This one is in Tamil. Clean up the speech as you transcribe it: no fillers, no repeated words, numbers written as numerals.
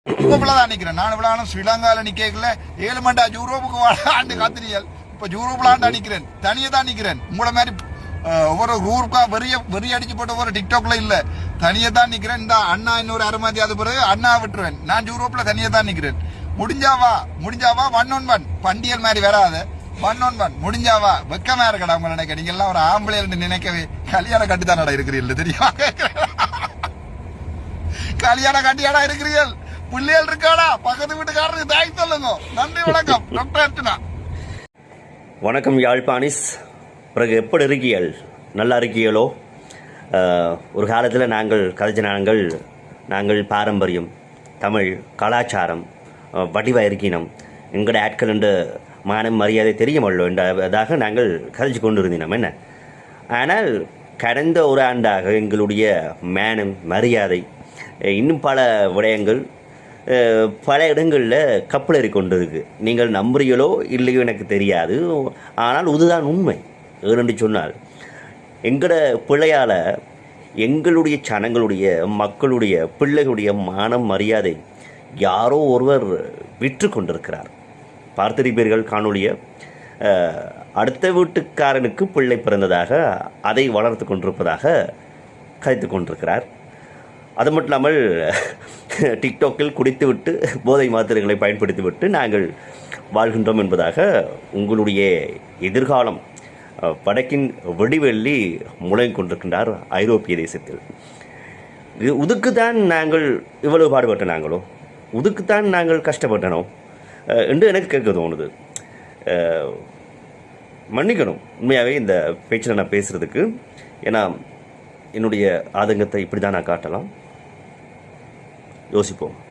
யூரோப்லதான் நிக்கிறேன் நான். இவ்வளவு ஸ்ரீலங்கால நிக்கல 7 மண்டா யூரோப்புக்கு ஆண்டு காத்திரியல். இப்ப யூரோப்ல ஆண்டா நிக்கிறேன், தனியே தான் நிக்கிறேன். உங்களை மாதிரி ஒவ்வொரு ஊருக்கா வெறி அடிச்சு போட்டு ஒவ்வொரு டிக்டாக்ல இல்ல, தனியே தான் நிக்கிறேன். இந்த அண்ணா இன்னொரு அரைமாதி அது பிறகு அண்ணா விட்டுருவேன். நான் யூரோப்ல தனியே தான் நிக்கிறேன். முடிஞ்சாவா 1-on-1 பண்டியல் மாதிரி வராது. 1-on-1 முடிஞ்சாவா. வெக்கமா இருக்கடா உங்களை நினைக்க. நீங்க எல்லாம் ஒரு ஆம்பளை நினைக்கவே கல்யாணம் கட்டித்தான் இருக்கிறீர்கள் தெரியுமா? கல்யாணம் கட்டியாடா இருக்கிறீர்கள். பிள்ளைகள் இருக்காடா, பக்கத்து வீட்டுக்காரருக்கு தாய் சொல்லுங்க. நன்றி, வணக்கம். டாக்டர் அர்ச்சனா. வணக்கம் யாழ்ப்பாணிஸ். பிறகு எப்படி இருக்கீர்கள்? நல்லா இருக்கீங்களோ? ஒரு காலத்தில் நாங்கள் கதைச்ச நாங்கள் பாரம்பரியம், தமிழ், கலாச்சாரம், வடிவ இருக்கினம், எங்களோட ஆட்கள் என்று மானம் மரியாதை தெரியுமல்லோ என்றதாக நாங்கள் கதைச்சு கொண்டு இருந்தினோம். என்ன ஆனால் கடந்த ஒரு ஆண்டாக எங்களுடைய மானம் மரியாதை இன்னும் பல விடயங்கள் பல இடங்களில் கப்பலறி கொண்டிருக்கு. நீங்கள் நம்புறீங்களோ இல்லையோ எனக்கு தெரியாது. ஆனால் இதுதான் உண்மை. ஏனென்று சொன்னால் எங்களோட பிள்ளையால் எங்களுடைய சனங்களுடைய மக்களுடைய பிள்ளைகளுடைய மானம் மரியாதை யாரோ ஒருவர் விற்று கொண்டிருக்கிறார். பார்த்திருப்பீர்கள் காணொலியை. அடுத்த வீட்டுக்காரனுக்கு பிள்ளை பிறந்ததாக அதை வளர்த்து கொண்டிருப்பதாக கதைத்து கொண்டிருக்கிறார். அது மட்டும் இல்லாமல் டிக்டாக்கில் குடித்துவிட்டு போதை மாத்திரைகளை பயன்படுத்திவிட்டு நாங்கள் வாழ்கின்றோம் என்பதாக உங்களுடைய எதிர்காலம் வடக்கின் வெடிவெள்ளி முழங்கிக் கொண்டிருக்கின்றார் ஐரோப்பிய தேசத்தில். உதுக்குத்தான் நாங்கள் இவ்வளவு பாடுபட்ட நாங்களோ, உதுக்குத்தான் நாங்கள் கஷ்டப்பட்டனோ என்று எனக்கு கேட்க தோணுது. மன்னிக்கணும் உண்மையாகவே இந்த பேச்சில் நான் பேசுகிறதுக்கு. ஏன்னா என்னுடைய ஆதங்கத்தை இப்படி தான் நான் காட்டலாம். யோசிப்போம்.